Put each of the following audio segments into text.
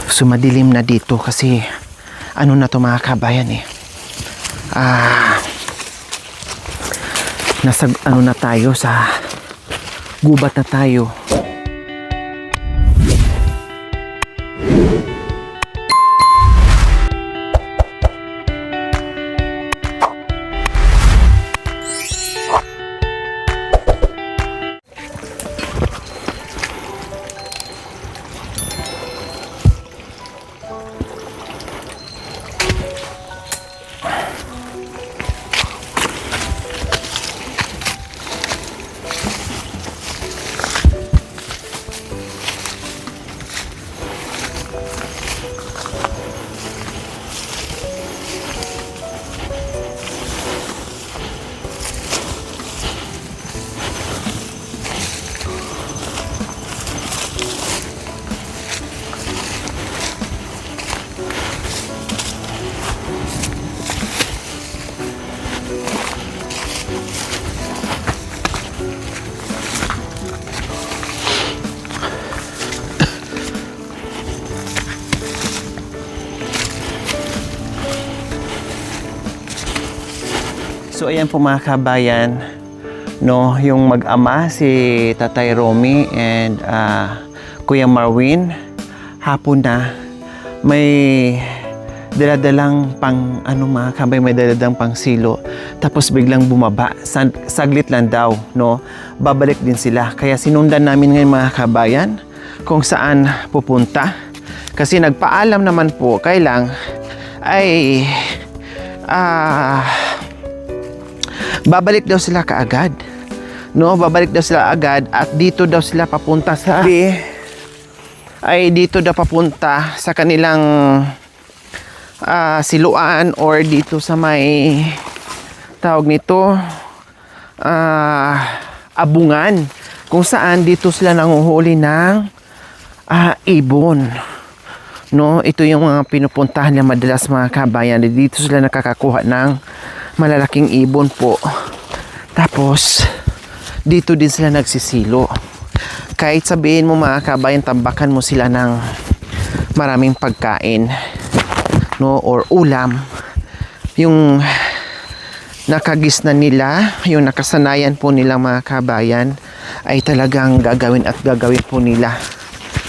So madilim na dito kasi ano na to mga kabayan eh. Nasa ano na tayo, sa gubat na tayo. So ayan po mga kabayan, no, yung mag-ama si Tatay Romy and Kuya Marwin, hapon na may daladalang pang ano mga kabayan, may daladalang pang silo, tapos biglang bumaba, saglit lang daw, no, babalik din sila. Kaya sinundan namin ngayon mga kabayan kung saan pupunta, kasi nagpaalam naman po kailang ay babalik daw sila kaagad. No, babalik daw sila agad at dito daw sila papunta sa dito daw papunta sa kanilang siluan, or dito sa may tawag nito abungan, kung saan dito sila nanguhuli ng ibon. No, ito yung mga pinupuntahan na madalas mga kabayan. Dito sila nakakakuha ng malalaking ibon po. Tapos dito din sila nagsisilo. Kahit sabihin mo mga kabayan, tambakan mo sila ng maraming pagkain, no, or ulam, yung nakagis na nila, yung nakasanayan po nila mga kabayan, ay talagang gagawin at gagawin po nila.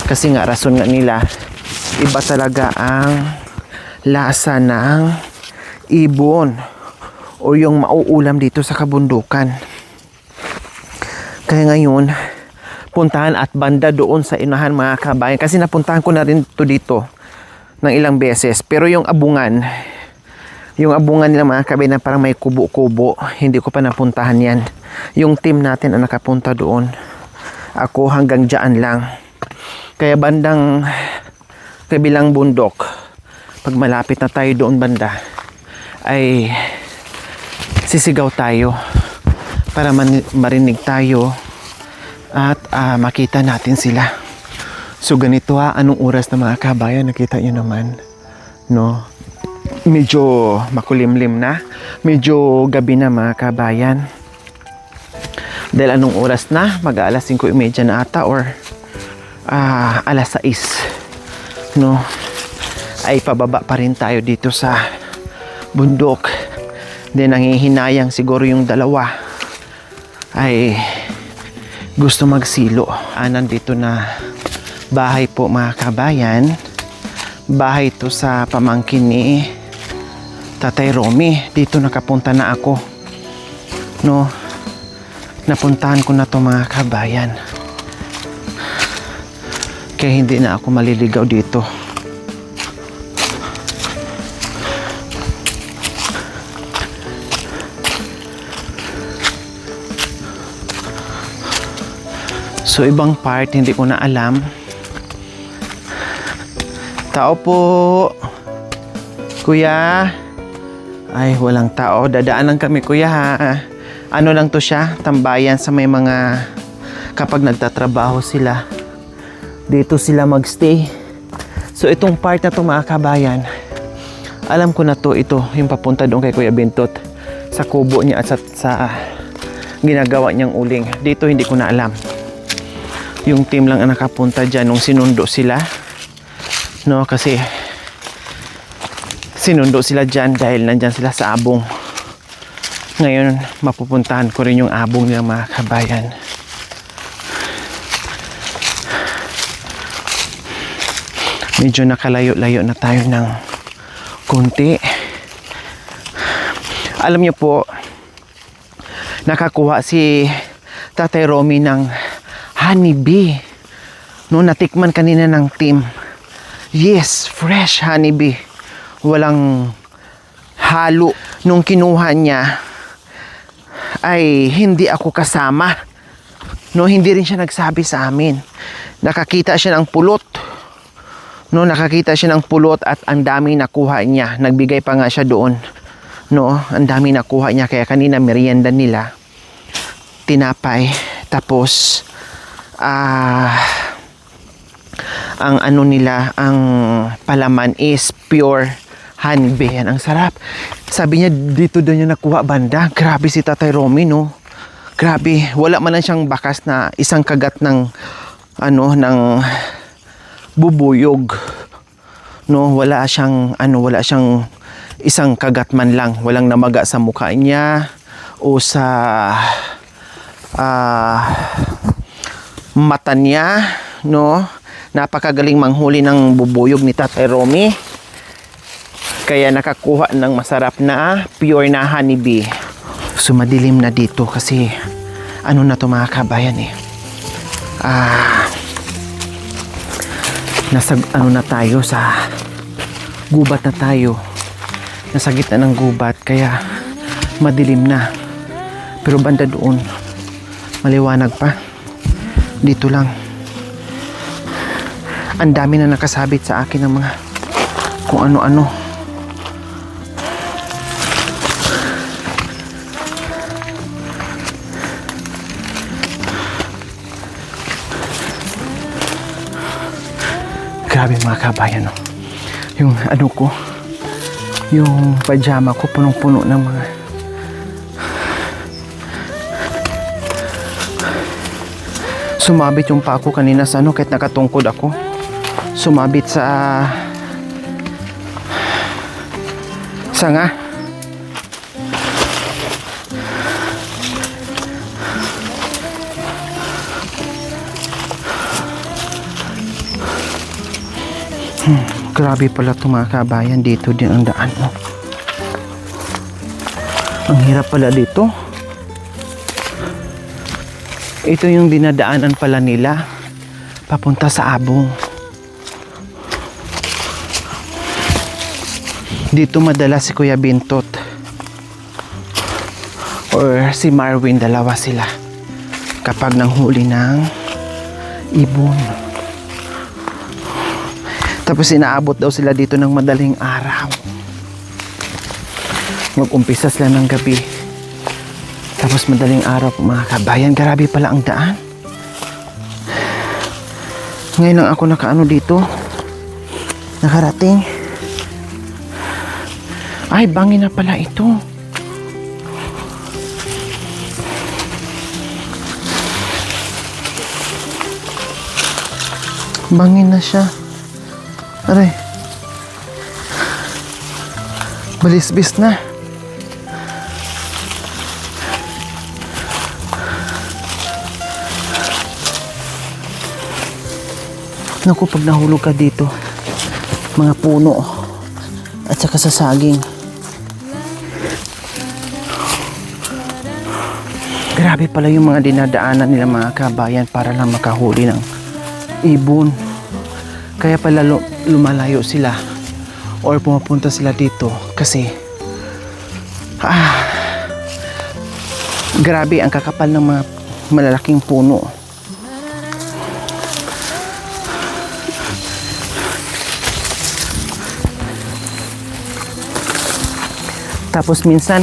Kasi nga rason nga nila, iba talaga ang lasa ng ibon o yung mauulam dito sa kabundukan. Kaya ngayon, puntahan at banda doon sa inahan mga kabayan, kasi napuntahan ko na rin to dito ng ilang beses. Pero yung abungan nila mga kabayan na parang may kubo-kubo, hindi ko pa napuntahan yan. Yung team natin ang nakapunta doon. Ako hanggang dyan lang. Kaya bandang kabilang bundok, pag malapit na tayo doon banda, ay sisigaw tayo para marinig tayo at makita natin sila. So ganito anong oras na mga kabayan, nakita nyo naman, no, medyo makulimlim na, medyo gabi na mga kabayan. Dahil anong oras na, mag-aalas 5:30 na ata, or alas 6, no, ay pababa pa rin tayo dito sa bundok. Then nangihinayang siguro yung dalawa ay gusto magsilo. Nandito na bahay po mga kabayan. Bahay to sa pamangkin ni Tatay Romy. Dito nakapunta na ako, no, napuntahan ko na to mga kabayan. Kaya hindi na ako maliligaw dito. So ibang part hindi ko na alam. Tao po, kuya. Ay, walang tao. Dadaanan kami kuya ha. Ano lang to siya, tambayan sa may mga, kapag nagtatrabaho sila, dito sila magstay. So itong part na to mga kabayan, alam ko na to, ito yung papunta doon kay Kuya Bintot, sa kubo niya at sa ginagawa niyang uling. Dito hindi ko na alam. Yung team lang ang nakapunta dyan nung sinundo sila No, kasi sinundo sila dyan dahil nandyan sila sa abong. Ngayon, mapupuntahan ko rin yung abong nila mga kabayan. Medyo nakalayo-layo na tayo ng konti. Alam niyo po, nakakuha si Tatay Romy ng honeybee. No, natikman kanina ng team. Yes, fresh honeybee. Walang halo. Nung kinuha niya, ay hindi ako kasama. No, hindi rin siya nagsabi sa amin. Nakakita siya ng pulot. No, nakakita siya ng pulot at ang dami nakuha niya. Nagbigay pa nga siya doon. No, ang dami nakuha niya. Kaya kanina merienda nila. Tinapay. Tapos, ang ano nila, ang palaman is pure honeybee. Yan, ang sarap. Sabi niya, dito daw niya nakuha banda. Grabe si Tatay Romy, no? Grabe. Wala man lang siyang bakas na isang kagat ng, ng bubuyog. No, wala siyang isang kagat man lang. Walang namaga sa mukha niya o sa mata niya, no? Napakagaling manghuli ng bubuyog ni Tatay Romy. Kaya nakakuha ng masarap na pure na honeybee. So madilim na dito kasi na to mga kabayan eh. Nasa na tayo sa gubat na tayo. Nasa gitna ng gubat kaya madilim na. Pero banda doon maliwanag pa. Dito lang. Ang dami na nakasabit sa akin ng mga kung ano-ano. Grabe mga kabayan, no? Yung yung pajama ko punong-puno ng mga sumabit yung pa ako kanina sa kahit nakatungkod ako. Sumabit sa sanga. Grabe pala ito mga kabayan. Dito din ang daan mo. Ang hirap pala dito. Ito yung dinadaanan pala nila papunta sa abong. Dito madalas si Kuya Bintot or si Marwin, dalawa sila kapag nanghuli ng ibon. Tapos inaabot daw sila dito ng madaling araw. Mag-umpisa sila ng gabi. Tapos madaling araw po mga kabayan. Grabe pala ang daan. Ngayon lang ako nakaano dito. Nakarating. Ay, bangin na pala ito. Bangin na siya. Aray. Balisbis na. Naku, pag nahulog ka dito, mga puno at saka sa saging. Grabe pala yung mga dinadaanan nila mga kabayan para lang makahuli ng ibon. Kaya pala lumalayo sila or pumapunta sila dito kasi grabe ang kakapal ng mga malalaking puno. Tapos minsan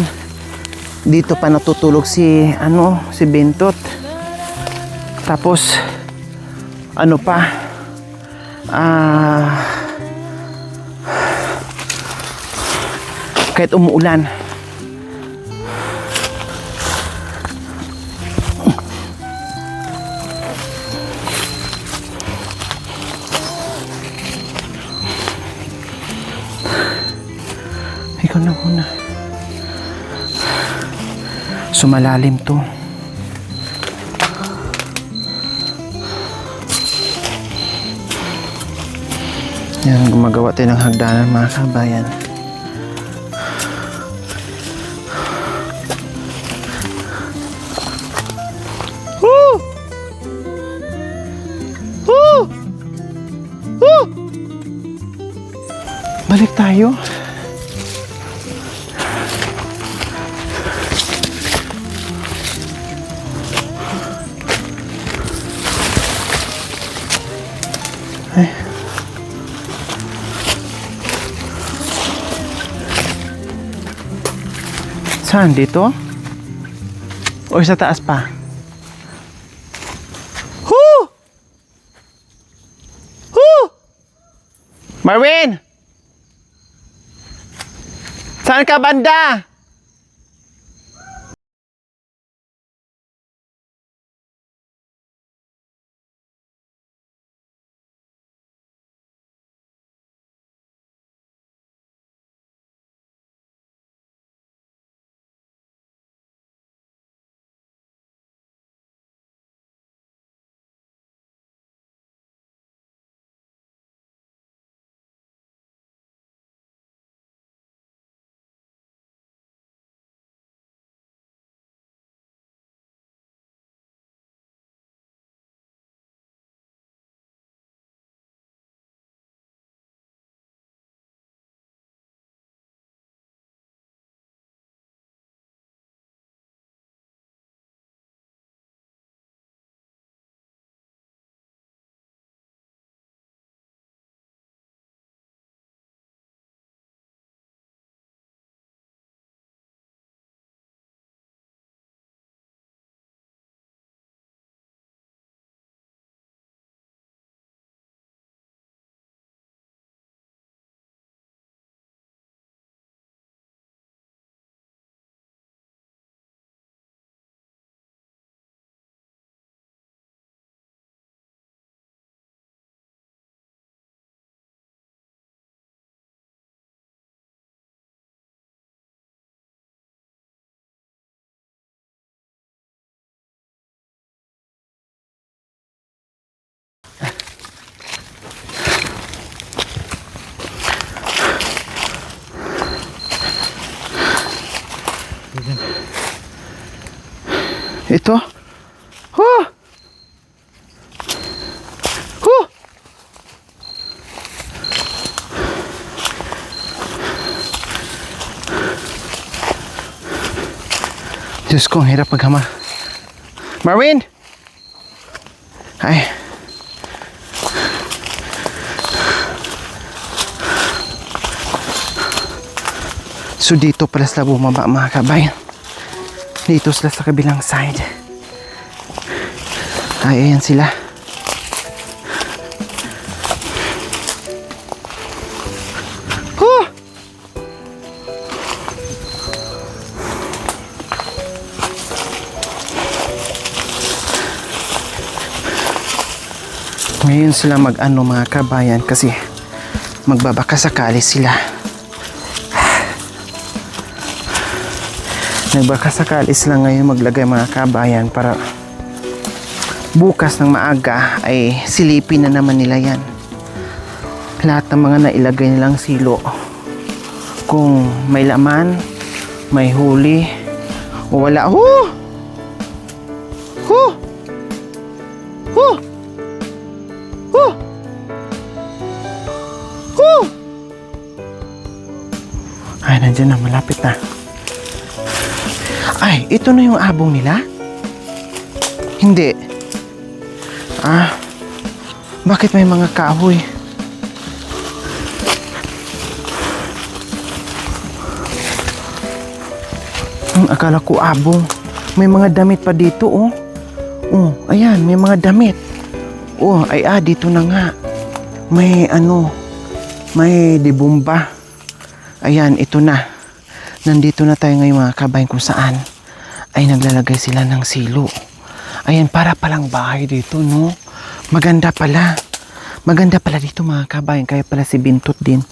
dito pa natutulog si Bintot. Tapos kahit umuulan dito na muna. Sumalalim to. Yan, gumagawa tayo ng hagdanan mga kabayan. Woo! Woo! Woo! Balik tayo. Ay. Saan? Dito? O sa taas pa? Hoo! Hoo! Marvin! Saan ka banda? Ito. Huh! Huh! Diyos ko, ang hirap maghama. Marvin! Ay. So dito pala sila bumaba mga kabayan. Dito sila sa kabilang side. Ay, ayan sila. Huh! Ngayon sila mag-ano mga kabayan kasi magbabaka sakali sila. Nagbakasakali sila ngayon maglagay mga kabayan para bukas ng maaga ay silipin na naman nila yan. Lahat ng mga nailagay nilang silo. Kung may laman, may huli, o wala. Huh! Huh! Huh! Huh! Huh! Ay, nandiyan na, malapit na. Ay, ito na yung abong nila? Hindi. Ah, bakit may mga kahoy? Akala ko abong. May mga damit pa dito, oh. Oh, ayan, may mga damit. Oh, ay dito na nga. May ano, may dibumba. Ayan, ito na. Nandito na tayo ngayon mga kabayan kung saan ay naglalagay sila ng silo. Ayan, para palang bahay dito, no? Maganda pala. Maganda pala dito mga kabayan. Kaya pala si Bintot din.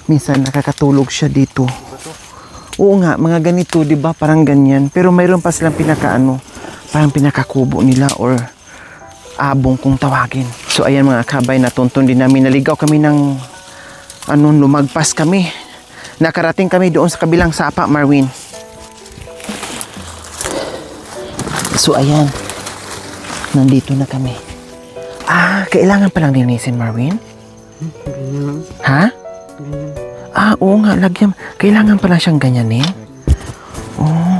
Minsan nakakatulog siya dito. Oo nga, mga ganito, di ba? Parang ganyan. Pero mayroon pa silang parang pinakakubo nila or abong kung tawagin. So ayan mga kabay, natuntun din namin. Naligaw kami ng lumagpas kami. Nakarating kami doon sa kabilang sapa, Marwin. So ayan, nandito na kami. Kailangan palang linisin, Marwin? Ha? Oo nga, lagyan. Kailangan pala siyang ganyanin. Oh,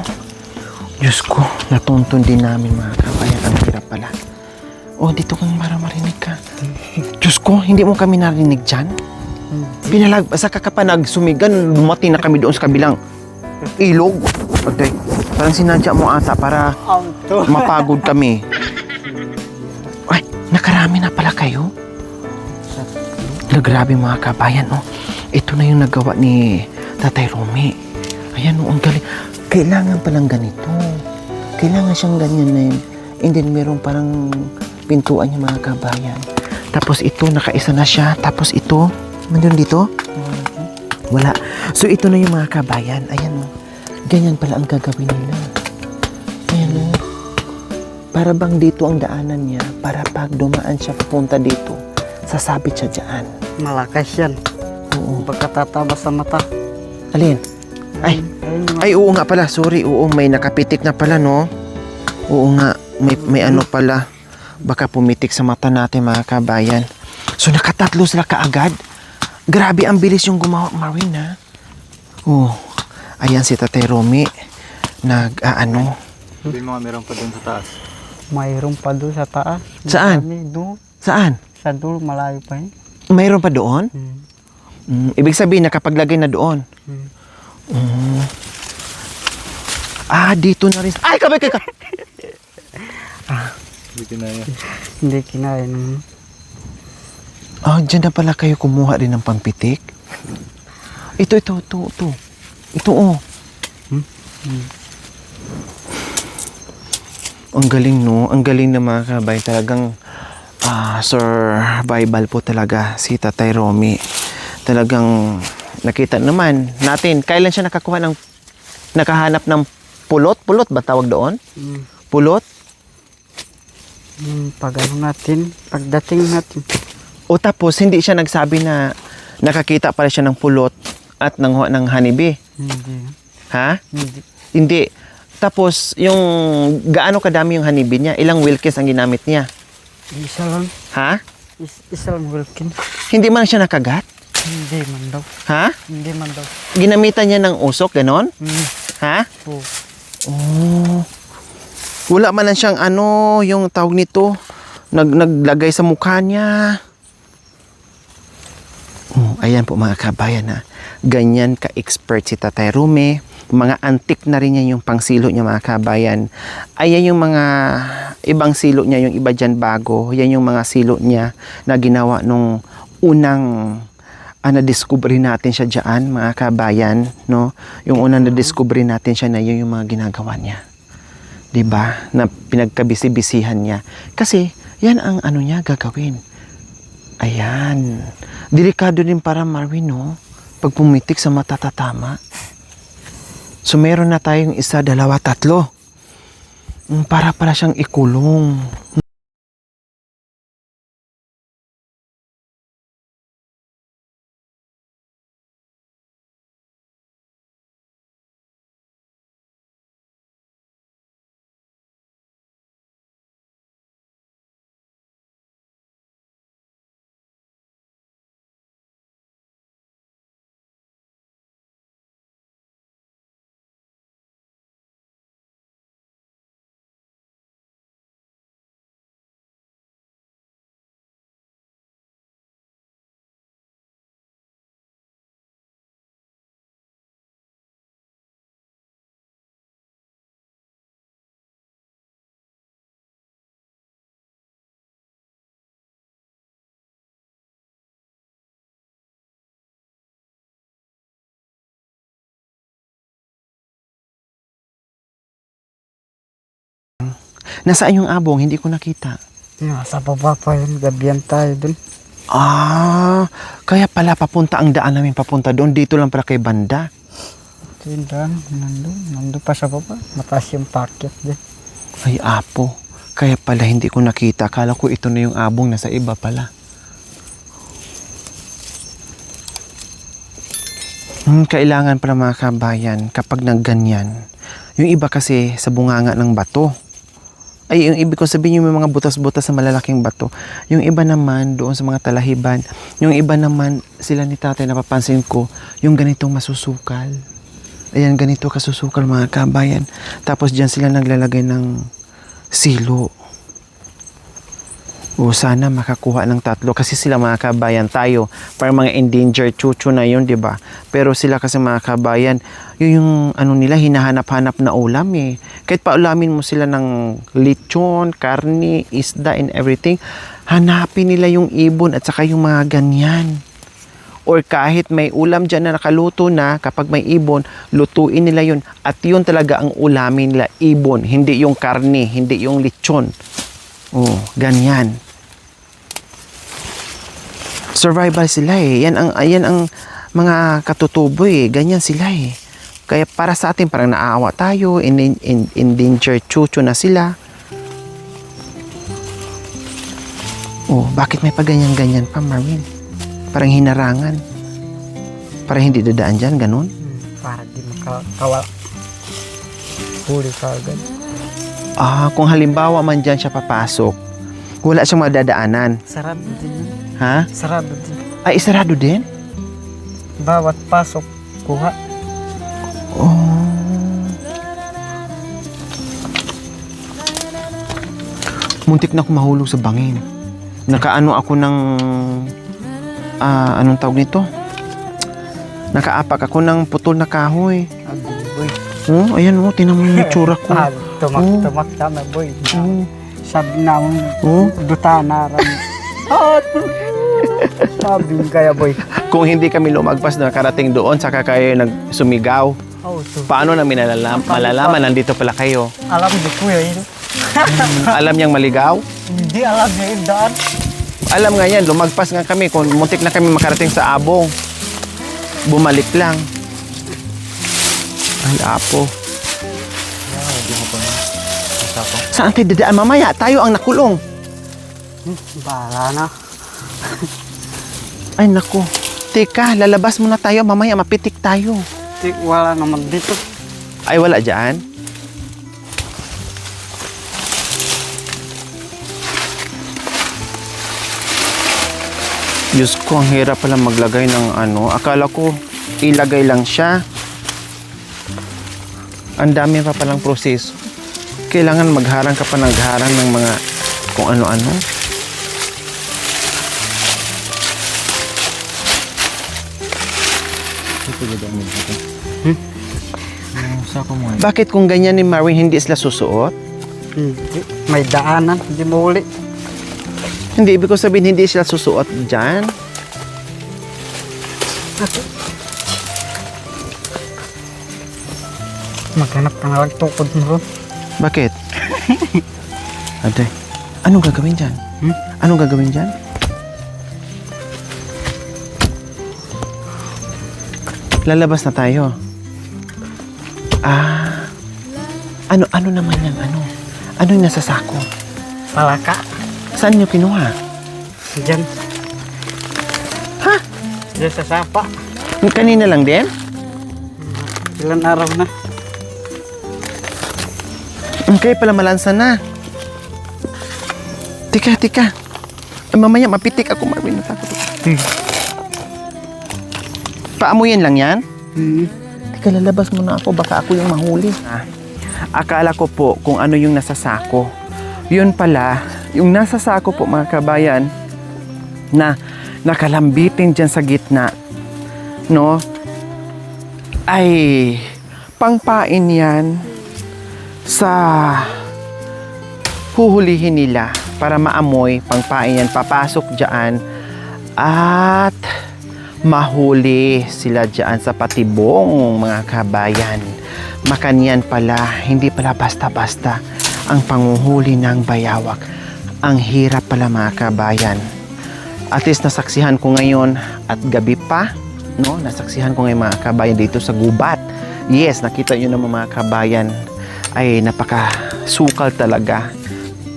Diyos ko, natuntun din namin mga kabayan. Ang hirap pala. Dito kang marinig ka. Diyos ko, hindi mo kami narinig dyan? Saka ka pa nagsumigan, dumating na kami doon sa kabilang ilog. Okay. Parang sinadya mo ata para mapagod kami. Ay, nakarami na pala kayo? Grabe mga kabayan, Ito na yung nagawa ni Tatay Romy. Ayan, ang galing. Kailangan palang ganito. Kailangan siyang ganyan na yun. And then meron parang pintuan yung mga kabayan. Tapos ito, nakaisa na siya. Tapos ito, nandun dito? Wala. So ito na yung mga kabayan. Ayan, ganyan pala ang gagawin nila. Ayan, para bang dito ang daanan niya. Para pag dumaan siya papunta dito, sasabit siya dyan. Malakas yan. Oo. Pagkatataba sa mata. Alin? Ay, oo nga pala. Sorry, oo, may nakapitik na pala, no? Oo nga, may ano pala. Baka pumitik sa mata natin, mga kabayan. So, nakatatlo sila kaagad. Grabe, ang bilis yung gumawa, Marwin, ha? Ayan si Tatay Romy. Hindi mga meron pa doon sa taas. Mayroon pa doon sa taas. Saan? Doon. Saan? Sa doon, malayo pa yun. Mayroon pa doon? Ibig sabihin, nakapaglagay na doon. Dito na rin. Ay, kabay! Hindi kinaya. Hindi kinaya naman. Dyan na pala kayo kumuha rin ng pampitik? Ito. Ito, Ang galing, no? Ang galing na mga kabay. Talagang survival po talaga si Tatay Romy. Talagang nakita naman natin. Kailan siya nakahanap ng pulot? Pulot ba tawag doon? Pulot? Pagdating natin. O tapos, hindi siya nagsabi na nakakita pala siya ng pulot at ng honeybee? Hindi. Ha? Hindi. Hindi. Tapos, yung gaano kadami yung honeybee niya? Ilang Wilkins ang ginamit niya? Isa lang. Ha? Isa lang Wilkins. Hindi man siya nakagat? Hindi man daw. Ha? Hindi man daw. Ginamitan niya ng usok, ganon? Ha? Oo. Wala man lang siyang yung tawag nito, naglagay sa mukha niya. Ayan po mga kabayan, ha. Ganyan ka-expert si Tatay Romy. Mga antik na rin niya yung pangsilo niya, mga kabayan. Ayan yung mga ibang silo niya, yung iba dyan bago. Yan yung mga silo niya na ginawa nung unang na-discovery natin siya dyan, mga kabayan, no? Yung unang na-discovery natin siya na yun yung mga ginagawa niya. 'Di ba? Na pinagkabisi-bisihan niya. Kasi yan ang niya gagawin. Ayan. Delikado din para Marwin, no? Pag pumitik sa mata tatama. So meron na tayong 1, 2, 3. Para pala siyang ikulong. Nasaan yung abong? Hindi ko nakita. Nasa baba pa yun. Gabihan tayo dun. Kaya pala papunta ang daan namin papunta doon. Dito lang pala kay banda. Tindahan, nandun pa sa baba. Mataas yung packet din. Ay, apo. Kaya pala hindi ko nakita. Akala ko ito na yung abong, nasa iba pala. Kailangan pala mga kabayan kapag nagganyan. Yung iba kasi sa bunganga ng bato. Ay, yung ibig ko sabihin yung may mga butas-butas sa malalaking bato. Yung iba naman doon sa mga talahiban. Yung iba naman sila ni tatay napapansin ko yung ganitong masusukal. Ayan, ganito kasusukal mga kabayan. Tapos dyan sila naglalagay ng silo. O sana makakuha ng 3 kasi sila mga kabayan tayo para mga endangered chuchu na yun, 'di ba? Pero sila kasi mga kabayan, yun yung ano nila hinahanap-hanap na ulam eh. Kahit paulamin mo sila ng lechon, karne, isda and everything, hanapin nila yung ibon at saka yung mga ganyan. Or kahit may ulam dyan na nakaluto na, kapag may ibon, lutuin nila yun. At yun talaga ang ulamin nila, ibon. Hindi yung karne, hindi yung lechon. Oh, ganyan. Survival sila eh. Yan ang mga katutuboy eh. Ganyan sila eh. Kaya para sa atin, parang naawa tayo, endangered chuchu na sila. Oh, bakit may paganyan-ganyan pa, Marvin? Parang hinarangan. Parang hindi dadaan dyan, ganun. Para di makakawal. Huli ka agad. Kung halimbawa man dyan siya papasok, wala siyang madadaanan. Sarado din yun. Ha? Sarado din. Ay, isarado din? Bawat pasok, kuha. Oh. Muntik na ako mahulog sa bangin. Nakaano ako ng anong tawag nito? Nakaapak ako ng putol na kahoy. Boy. Oh, ayan oh, tinan mo yung tsura ko. Tumak na boy. Oh. Sabi na akong Oh. duta na rin. Sabi kaya boy. Kung hindi kami lumagpas na nakarating doon, saka kayo nagsumigaw. Oh, to. Paano namin malalaman nandito pala kayo? Alam di kuya yun. Alam niyang maligaw? Hindi alam niya yung daan. Alam nga yan, lumagpas nga kami. Kung muntik na kami makarating sa abong, bumalik lang. Ay, apo. Hindi mo pa masako. Saan tayo dadaan mamaya? Tayo ang nakulong. Bahala na. Ay, naku. Teka, lalabas muna tayo. Mamaya mapitik tayo. Wala naman dito. Ay, wala dyan? Diyos ko, ang hirap pala maglagay ng ano. Akala ko, ilagay lang siya. Ang dami pa palang proseso. Kailangan magharang ka pa nagharang ng mga kung ano-ano. Ito ba daan mo dito? Sako mo. Bakit kung ganyan ni Marvin, hindi sila susuot? Hindi. May daanan. Hindi mo uli. Hindi, ibig ko sabihin, hindi sila susuot dyan. Maghanap ka nga lang tukod mo ron. Bakit? Ate, anong gagawin dyan? Anong gagawin dyan? Lalabas na tayo. Ano naman yan? Ano yung nasa sako? Palaka. Saan nyo kinuha? Diyan. Ha? Diyan sa sapa. Kanina lang din? Ilan araw na. Kaya pala malansa na. Tika. Mamaya mapitik ako, Marvin. Natakot ako. Paamuyin lang yan? Tika, lalabas muna ako. Baka ako yung mahuli. Akala ko po kung ano yung nasa sako. Yun pala, yung nasa sako po mga kabayan, na nakalambitin dyan sa gitna, no? Ay, pangpain yan sa huhulihin nila para maamoy, pangpain yan, papasok dyan at mahuli sila dyan sa patibong mga kabayan. Makanyan pala, hindi pala basta-basta ang panguhuli ng bayawak. Ang hirap pala mga kabayan. At least nasaksihan ko ngayon at gabi pa, no? Nasaksihan ko ngayon mga kabayan dito sa gubat. Yes, nakita nyo naman mga kabayan, ay napakasukal talaga.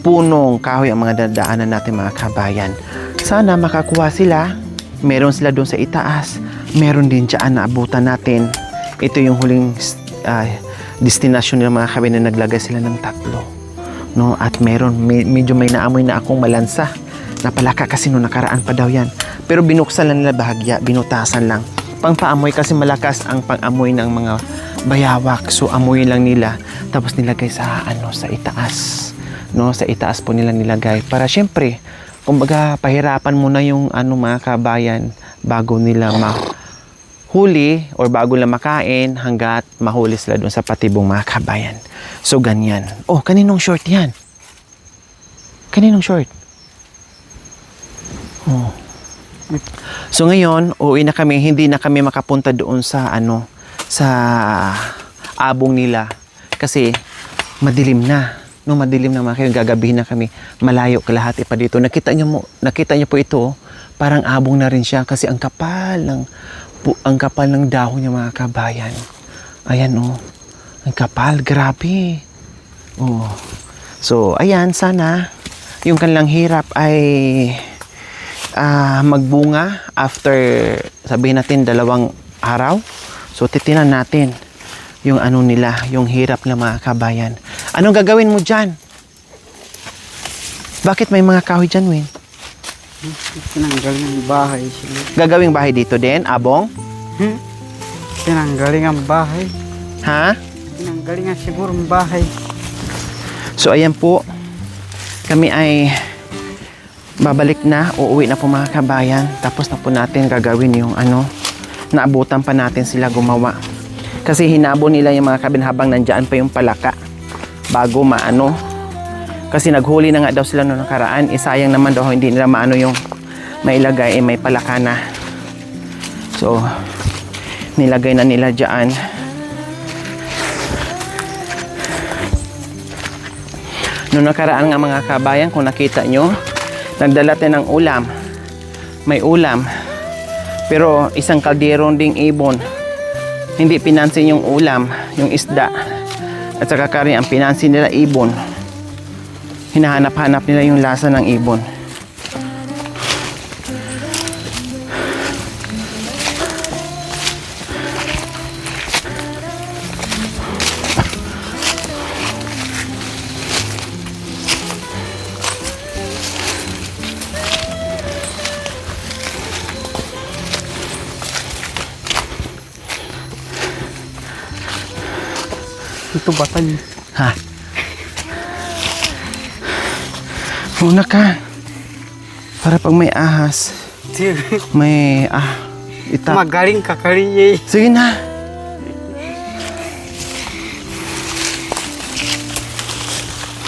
Punong kahoy ang mga dadaanan natin mga kabayan. Sana makakuha sila. Meron sila doon sa itaas. Meron din dyan na abutan natin. Ito yung huling destination ng mga kabayan na naglagay sila ng 3. No? At medyo may naamoy na akong malansa. Napalaka kasi nung nakaraan pa daw yan. Pero binuksan lang nila bahagya, binutasan lang. Pangpaamoy kasi malakas ang pang-amoy ng mga bayawak. So amoy lang nila tapos nilagay sa sa itaas. No, sa itaas po nila nilagay para syempre, kumbaga pahirapan muna yung mga kabayan bago nila mahuli or bago nila makain hanggat mahuli sila doon sa patibong mga kabayan. So ganyan. Oh, kaninong short 'yan? Kaninong short? Oh. So ngayon, uwi na kami, hindi na kami makapunta doon sa sa abong nila kasi madilim na. No, madilim na mga kayo, gagabihin na kami. Malayo kalahati pa dito. Nakita niyo po ito, parang abong na rin siya kasi ang kapal ng dahon niya mga kabayan. Ayan ang kapal, grabe. Oh. So, ayan, sana yung kanilang hirap ay magbunga after, sabihin natin, 2 araw. So, titinan natin yung nila, yung hirap ng mga kabayan. Anong gagawin mo dyan? Bakit may mga kahoy dyan, Win? Tinanggaling ang bahay sila. Gagawing bahay dito din, abong? Tinanggaling ang bahay. Ha? Tinanggaling ang siguro ang bahay. So, ayan po. Kami ay babalik na, uuwi na po mga kabayan. Tapos na po natin gagawin yung naabutan pa natin sila gumawa. Kasi hinabon nila yung mga kabayan habang nandyan pa yung palaka. Bago kasi naghuli na nga daw sila noong nakaraan. Sayang naman daw hindi nila yung mailagay, may palaka na. So, nilagay na nila dyan. Noong nakaraan nga mga kabayan, kung nakita nyo, nagdala tayo ng ulam. May ulam. Pero isang kalderong ding ibon. Hindi pinansin yung ulam, yung isda. At saka kari ang pinansin nila ibon. Hinahanap-hanap nila yung lasa ng ibon. Ito batay. Ha? Muna ka. Para pag may ahas, may itak. Magaling ka kariye. Sige na.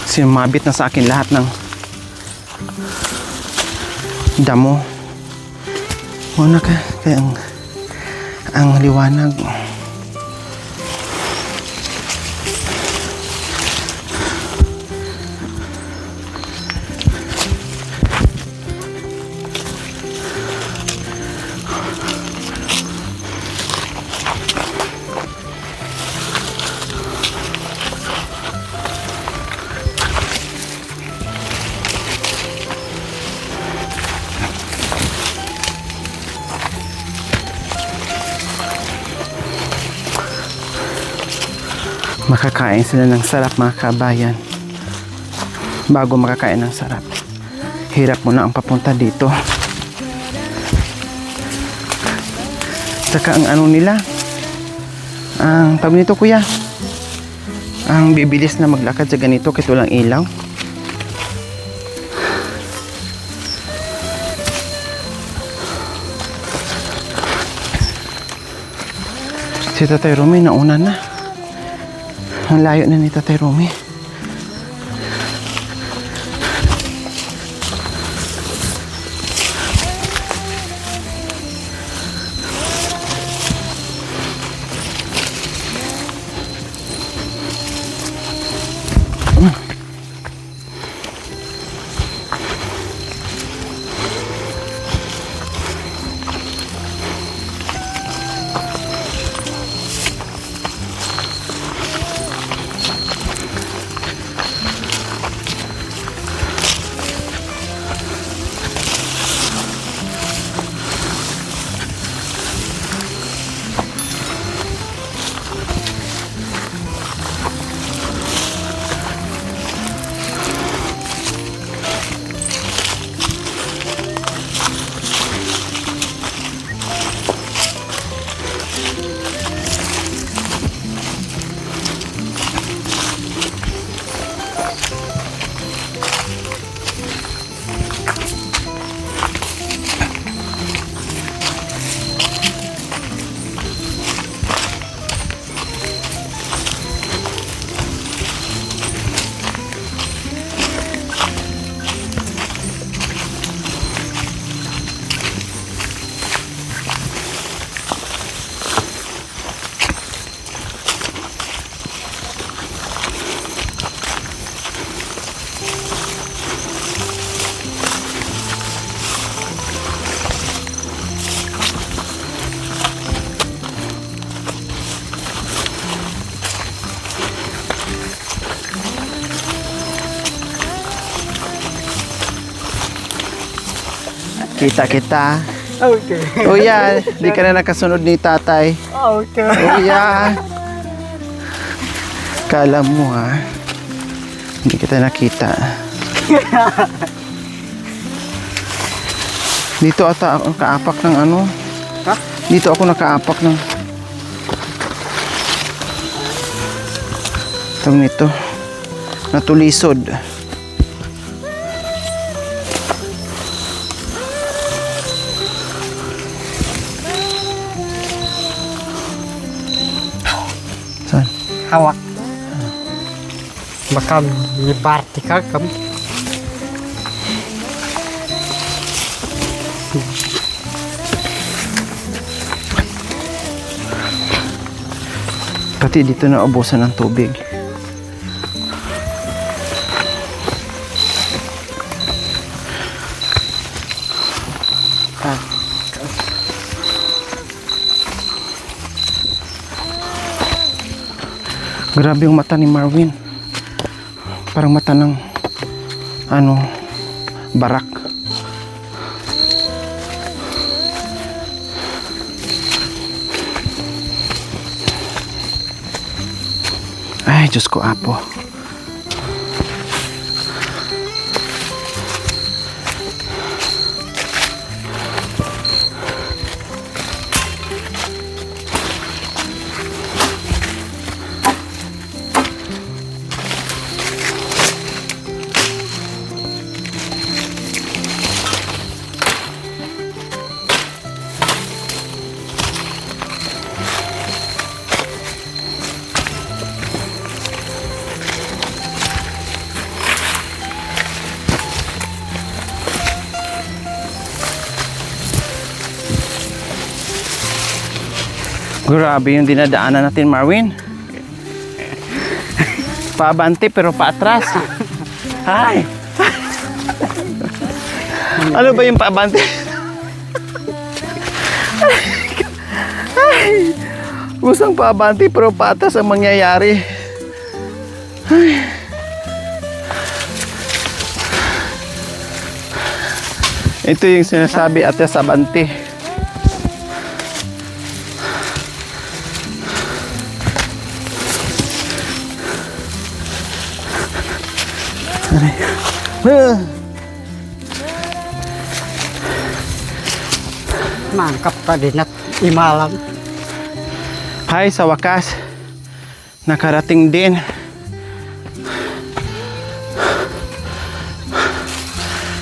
Sumabit na sa akin lahat ng damo. Muna ka. Kaya ang liwanag. Makakain sila ng sarap mga kabayan. Bago makakain ng sarap, hirap muna ang papunta dito. Saka ang nila, ang tawag nito kuya, ang bibilis na maglakad sa ganito kahit walang ilaw. Si Tatay Romy nauna na. Ang layo na ni Tatay Romy. Kita kita. Okay. O yan, di ka na nakasunod ni tatay. Okay. O yan. Kala mo ha. Hindi kita nakita. Dito ata ako nakaapak ng ano. Ha? Dito ako nakaapak ng tawag nito. Natulisod. Saan? Hawak. Baka may party ka kami. Pati dito na ubusan ng tubig. Ah, Grabe yung mata ni Marvin. Parang mata ng ano, barak. Ay, Diyos ko, Apo. Grabe yung dinadaanan natin, Marvin. Paabante pero paatras. Ay. Ano ba yung paabante? Ay. Gustong paabante pero paatras ang mangyayari. Ay. Ito yung sinasabi atras abante. mangkap ka din at imalang. Hay, sa wakas, nakarating din.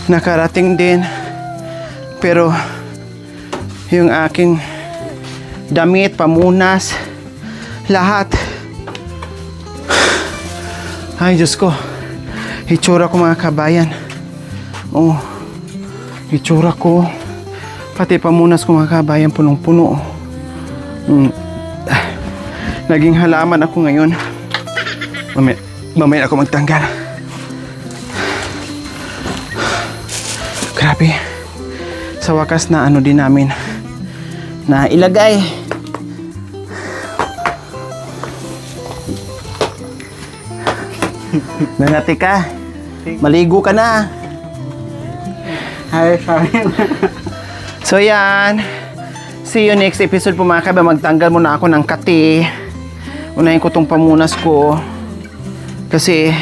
Nakarating din. Pero, yung aking damit, pamunas, lahat. Ay, Diyos ko. Itsura ko mga kabayan. Oh, itsura ko. Pati pamunas ko mga kabayan, punong-puno. Naging halaman ako ngayon. Mamaya ako magtanggal. Grabe. Sa wakas na ano din namin na ilagay. Nanati ka. Maligo ka na. Ay, sorry. So yan. See you next episode po mga kabayan. Magtanggal muna ako ng kati. Unahin ko tong pamunas ko. Kasi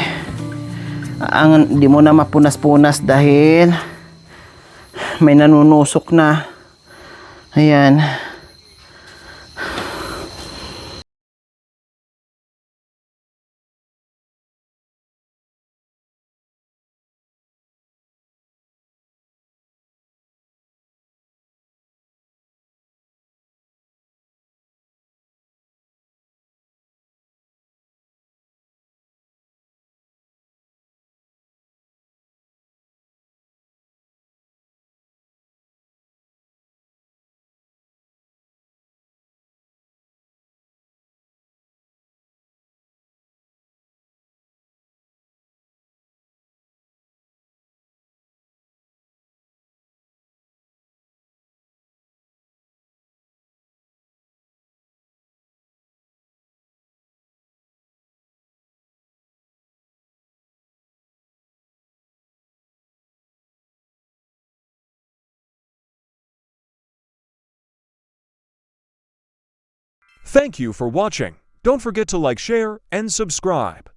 di mo na mapunas-punas dahil may nanunusok na. Ayan. Thank you for watching. Don't forget to like, share, and subscribe.